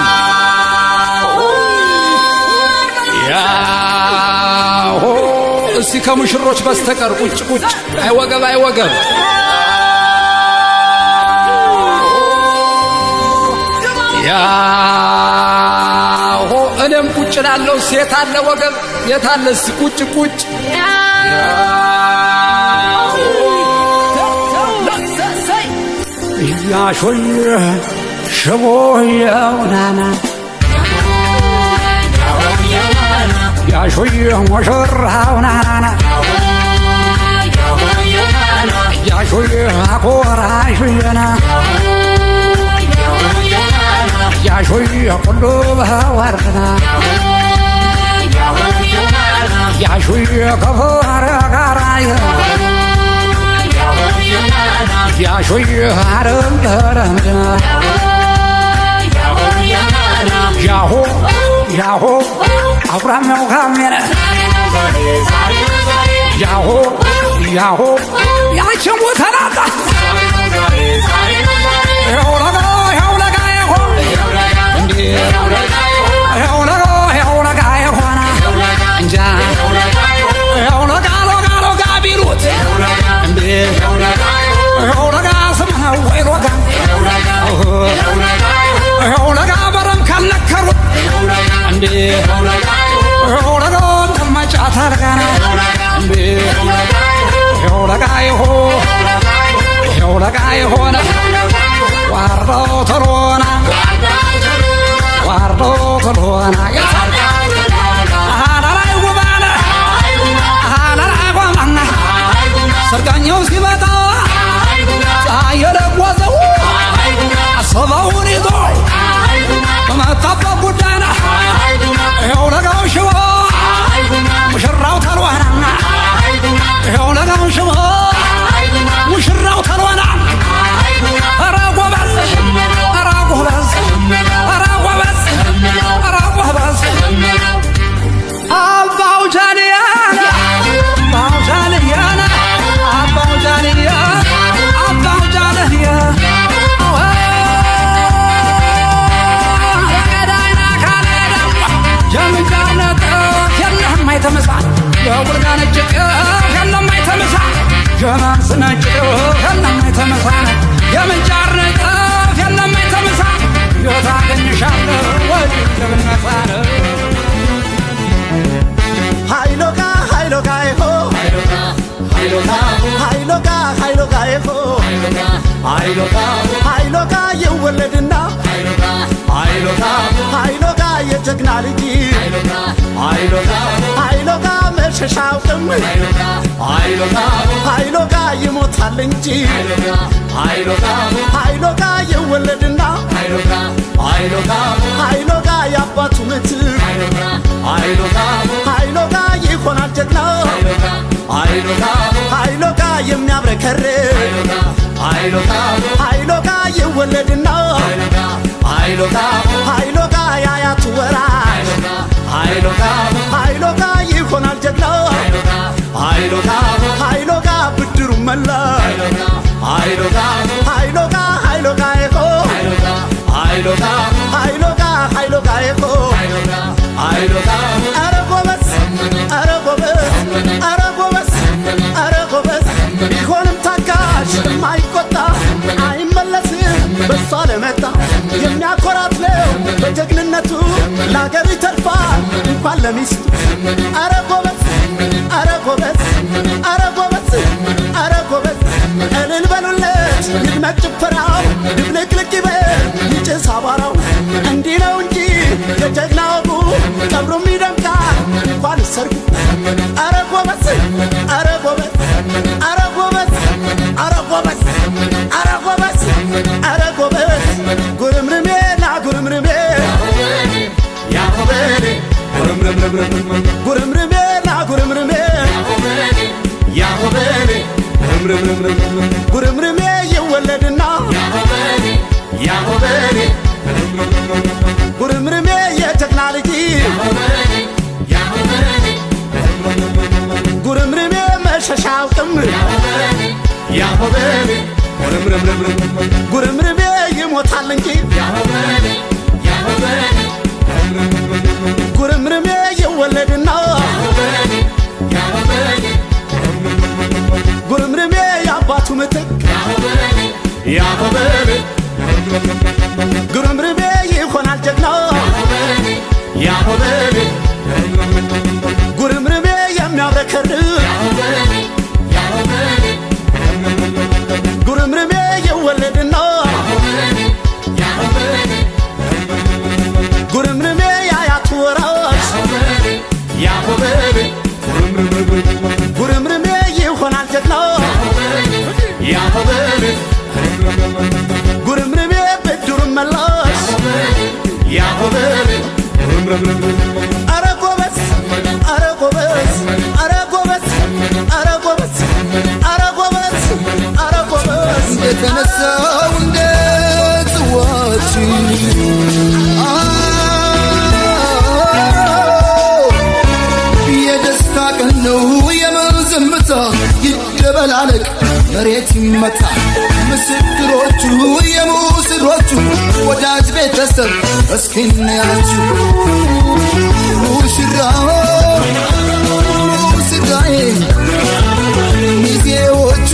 ያሆ እስቲ ከሙሽሮች በስተቀር ቁጭ ቁጭ አይወገብ አይወገብ ያሆ እኔም ቁጭ ላለው ሴት አለ ወገብ የታለ እስቲ ቁጭ ቁጭ ያሾይ ሽቦየው ናና ያሾይ ሙሽራው ናና ያሾይ አኮራሹየና ያሾይ ሁሉ በወርና ያሾይ ከፎረ ጋራይ ያሾይ አረም ተረምድና ያሆ ያሆ አብራመው ካሜረ ያሆ ያሆ ያቸው ተናጣ ያውለጋ ያውለጋ ያሆ እንዴ ያውለጋ ያሆና እንጃ ያውለጋ ሎጋ ሎጋ ቢሉት እንዴ ያውለጋ ስምህ ወይ ሎጋ ያውለጋ በረም ካልነከሩት እንዴ ያውለጋ ተማጫታ ለጋና እንዴ ያውለጋ ይሆ ያውለጋ ይሆና ዋርዶ ተሮና ዋርዶ ተሮና አሃላላይ ጉባና አሃላላይ ጉባና ሰርጋኛው ሲመጣ የለጓዘው አሰባውን ይዞ በመጣበት ጉዳና ይኸው ለጋው ሽቦ ሙሽራው ተልዋና ይኸው ለጋው ሽቦ ሙሽራው ተልዋና ኧረ ጎበዝ ኧረ ጎበዝ ኧረ ጎበዝ ኧረ ጎበዝ አባው ጃንያና አባው ጃንያና አባው ጃንያና አባው ጃንያ ጀምጃነት የለም አይተመሳ የውርጋነጭ የለም አይተመሳ ጀማስነጭ የለም አይተመሳ የምንጫር ነጥፍ የለም አይተመሳ የታገኝሻለሁ ወይ ለብነሳነ ሃይሎጋ ሃይሎጋ ይሆ ሃይሎጋ ሃይሎጋ ሃይሎጋ ይሆ ሃይሎጋ ሃይሎጋ ይወለድና ሃይሎጋ የጀግና ልጅ ሃይሎጋ ሃይሎጋ መሸ መሸሻውቅም ሃይሎጋ ይሞታል እንጂ ሃይሎጋ ይወለድና ሃይሎጋ ያባቱ ምትክ ሃይሎጋ ይሆናል ጀግና ሃይሎጋ የሚያብረከርክ ሃይሎጋ ይወለድና ሃይሎጋ ያያቱ ወራሽ ሃይሎጋ ይሆናል ጀግና ሃይሎጋ ብድሩ መላሽ ሃይሎጋ ኤኮ ሃይሎጋ ኤኮ ኧረ ጎበዝ ኧረ ጎበዝ ኧረ ጎበዝ ኧረ ጎበዝ ቢሆንም ታጋሽ የማይቆጣ አይመለስም በሷ ለመጣ የሚያኮራት ነው በጀግንነቱ ለአገሩ ይተርፋል እንኳን ለሚስቱ ኧረ ጎበዝ ኧረ ጎበዝ ኧረ ጎበዝ ኧረ ጎበዝ እልል በሉለት ይድመቅ ጭፈራው ድብልቅልቅ ይበል ይጭስ አቧራው እንዲህ ነው እንጂ የጀግና ወጉ ቀብሩም ይደምቃል እንኳን ሰርጉ ኧረ ጎበዝ ኧረ ጎበዝ ኧረ ጎበዝ ኧረ ጎበዝ ኧረ ጎበዝ ኧረ ጎበዝ ጉርምርሜ ና ጉርምርሜ ያሆበሌ ጉርምርሜ ና ጉርምርሜ ያሆበሌ ጉርምርሜ ይወለድና ያሆበሌ ጉርምርሜ የጀግና ልጅ ጉርምርሜ መሸሻውቅም ያሆበሌ ጉርምርሜ ይሞታል እንጂ ጉርምርሜ ይወለድና ጉርምርሜ ያባቱ ምትክ ያሆበሌ ጉርምርሜ ይሆናል ጀግና ያሆበሌ ጉርምርሜ የሚያብረከርክ ጉርምርሜ ይወለድና ጉርምርሜ ያያቱ ወራሽ ያሆበሌ ጉርምርሜ ይሆናል ጀግና ያሆበሌ ጉርምርሜ ብድሩን መላሽ ያሆበሌ ኧረ ጎበዝ ኧረ ጎበዝ ኧረ ጎበዝ ኧረ ጎበዝ ኧረ ጎበዝ ኧረ ጎበዝ የተነሳው እንደ ጽዋች የደስታ ቀን ነው የምን ዝምታ ይደበላለቅ መሬት ይመታ ምስክሮቹ የሙስሮቹ ወዳጅ ቤተሰብ እስኪንያችሁ ሙሽራው ሙሽራዬ ሚዜዎቹ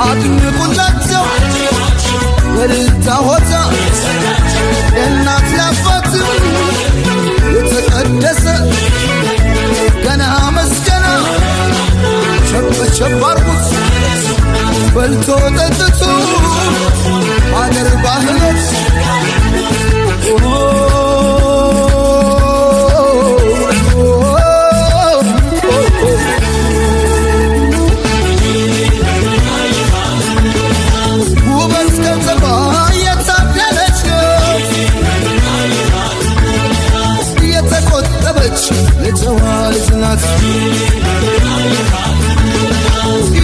አድንቁላቸው በልልታ ሆታ የእናት ለአባት የተቀደሰ ገና መስገና ቸብ አርጉት በልቶ ጠጥቶ አገር ባህሎት ውበት ገንዘባ የታደለች የተቆጠበች የጨዋ ልጅ ናት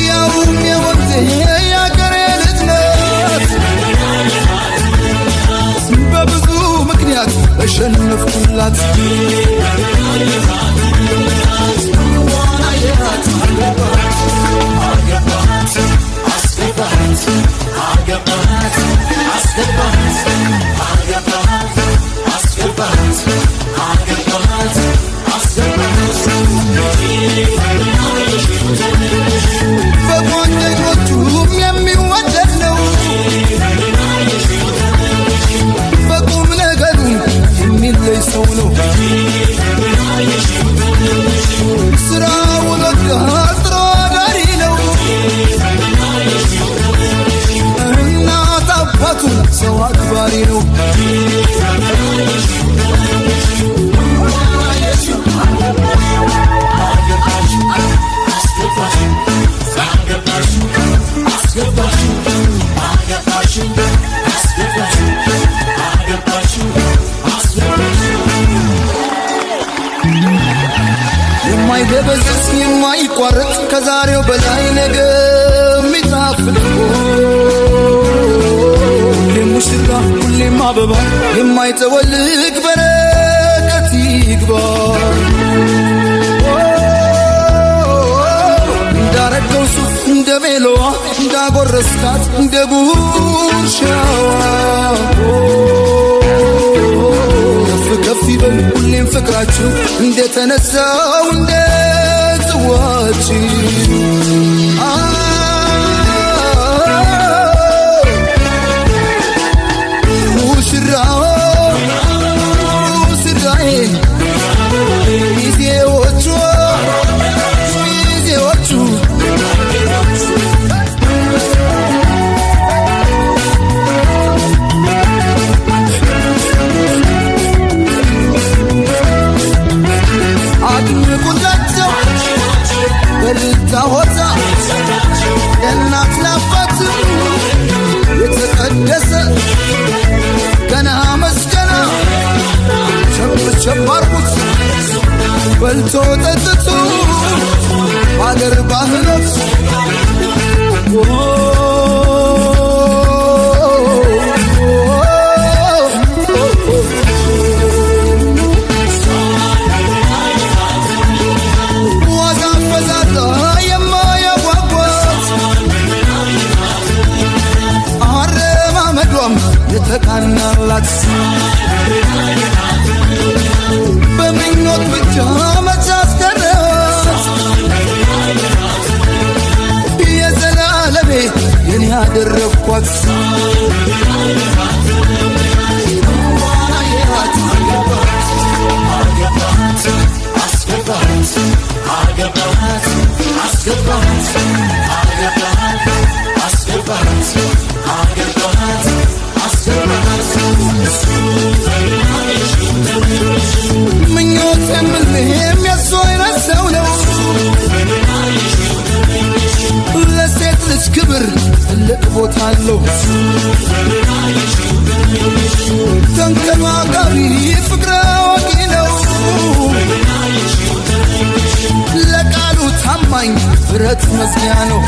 ያውም የወንዜ የአገሬ ልጅ ናት ሳይቆርጥ ከዛሬው በላይ ነገ የሚጣፍጥ ሁሌም ሙሽራ ሁሌም አበባ የማይጠወልቅ በረከት ይግባ እንዳረገው ሱፍ እንደ ሜሎዋ እንዳጎረስካት እንደ ጉርሻዋ ከፍ ይበል ሁሌም ፍቅራችሁ እንደተነሳው እንደ ጽዋችሁ ሙሽራው ሙሽራዬ ሚዜዎቹ አድምቁላቸው በልታ ሆታ ለእናት ለአባት የተቀደሰ ገና መስገና ሸብ አርጉት በልቶ ጠጥቶ አገር ባህሎት የተቃናላት በምኞት ብቻ መቻስከረት የዘላለሜ የኔ ያደረግኳት ምኞት የምልህም የሱ አይነት ሰው ነው ለሴት ልጅ ክብር ትልቅ ቦታ አለው ተንከባካቢ ፍቅረ አዋቂ ነው ለቃሉ ታማኝ ብረት መዝጊያ ነው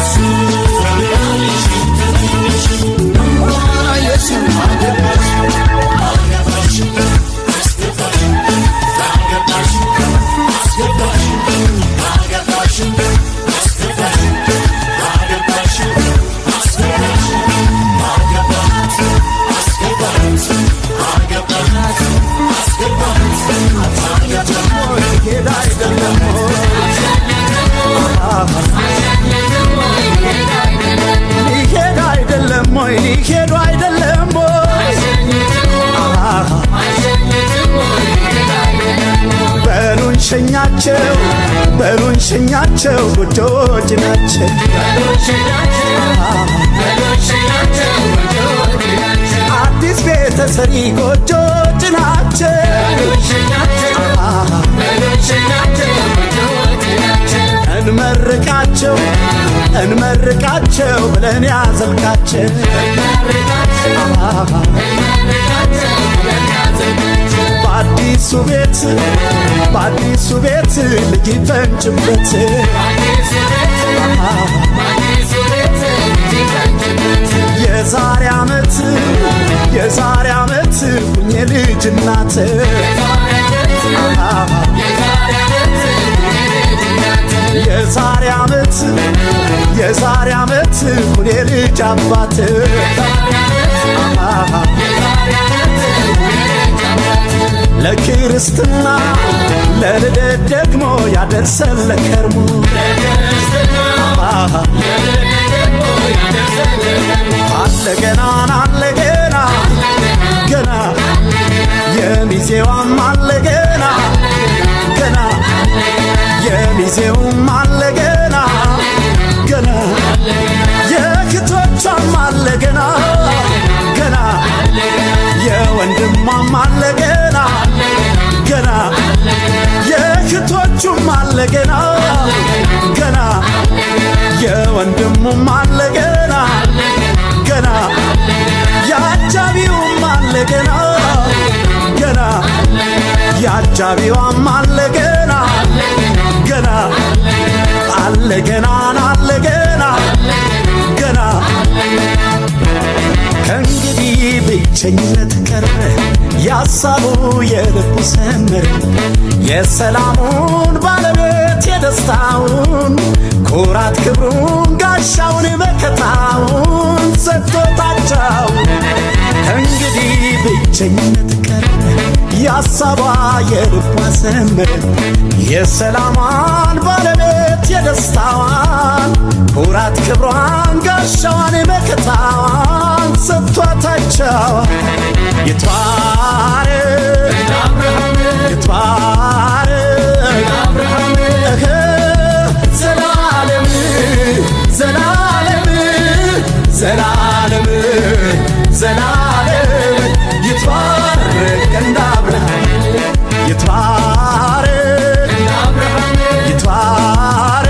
በሉን ሸኛቸው ጎጆች ናቸው አዲስ ቤተሰሪ ጎጆች ናቸው እንመርቃቸው ብለን ያዘልቃቸው በአዲሱ ቤት ልጅ ይፈንጭበት የዛሬ ዓመት ሁኜ ልጅ እናት የዛሬ ዓመት ሁኔ ልጅ አባት ለክርስትና ለልደት ደግሞ ያደርሰን ለከርሞ አለገና ገና የሚዜዋም አለገና ገና የሚዜውም አለገና ገና የክቶቿም አለገና ገና የወንድሟም አለገና ገና የክቶቹም አለገና ገና የወንድሙም አለገና ገና ያጃቢውም አለገና ገና ያጃቢዋም አለገና ገና አለ አለ ገና አለ ገና ገና ከእንግዲህ ብቸኝነት ቀረ ያሳቡ የልቡ ሰመረ የሰላሙን ባለቤት የደስታውን ኩራት ክብሩን ጋሻውን መከታውን ሰጥቶታቸው ከእንግዲህ ብቸኝነት ቀረ ያሳባ የልቧ ሰመረ የሰላሟን ባለቤት የደስታዋን ኩራት ክብሯን ጋሻዋን መከታዋን ሰጥቶታቸው ይትባረክ ይትባረክ ዘላለም ዘላለም ዘላለም ዘላለም ይትባረክ እንደ አብርሃም ይትባረክ ይትባረክ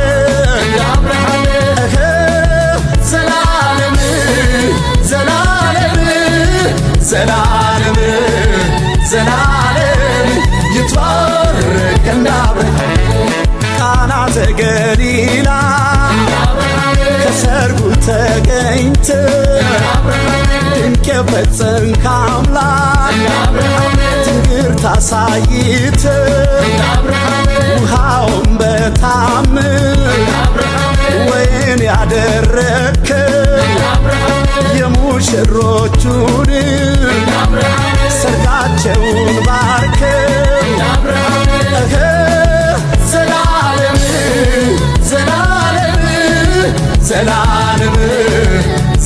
ዘላለም ዘላለም ዘላለም ዘላለም ይትባረክ እንደ አብርሃም ቃና ዘገሊላ ከሰርጉ ተገኝተ ድንቅ የፈጸምክ አምላክ ትንግርት አሳይተ ውሃውን በታምር ወይን ያደረግክ የሙሽሮቹን ሰርጋቸውን ባርከ ዘላለም ዘላለም ዘላለም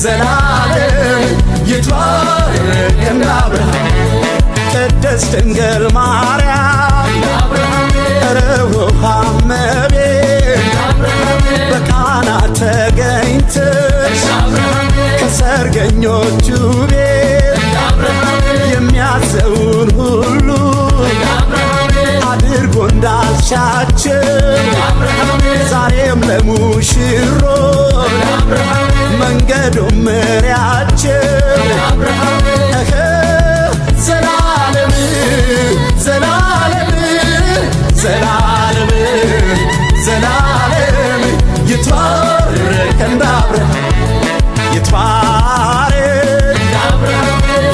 ዘላለም ይትባረክ እንደ አብርሃም ቅድስት ድንግል ማርያም ርኅሩኅ እመቤት በቃና ተገኝተሽ ከሰርገኞቹ ቤት የሚያዘውን ሁሉ አድርጎ እንዳልሻቸው ዛሬም ለሙሽሮች መንገዱን ምሪያቸው ዘላለም ዘላለም ዘላለም ዘላለም ይትባረክ እንደ አብርሃም ይትባረክ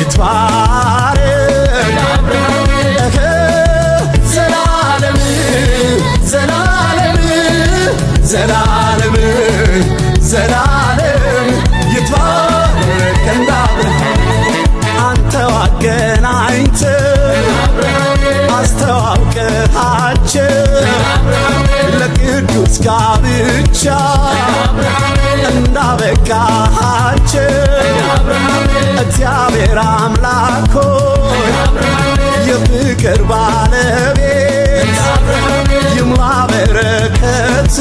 ይትባረክ ዘላለም ዘላለም ዘላለም ዘላለም ይትባረክ እንደ አብርሃም አንተው አገናኝተ አስተዋውቀሃቸው ለቅዱስ ጋብቻ እንዳበቃሃቸው እግዚአብሔር አምላክ ሆይ የፍቅር ባለቤት ይሙላ በረከት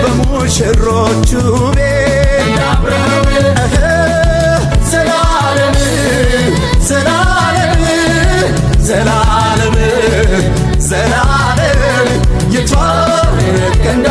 በሙሽሮቹ ቤት ዘላለም ዘላለም ዘላለም ዘላለም ይትባረክ እንደ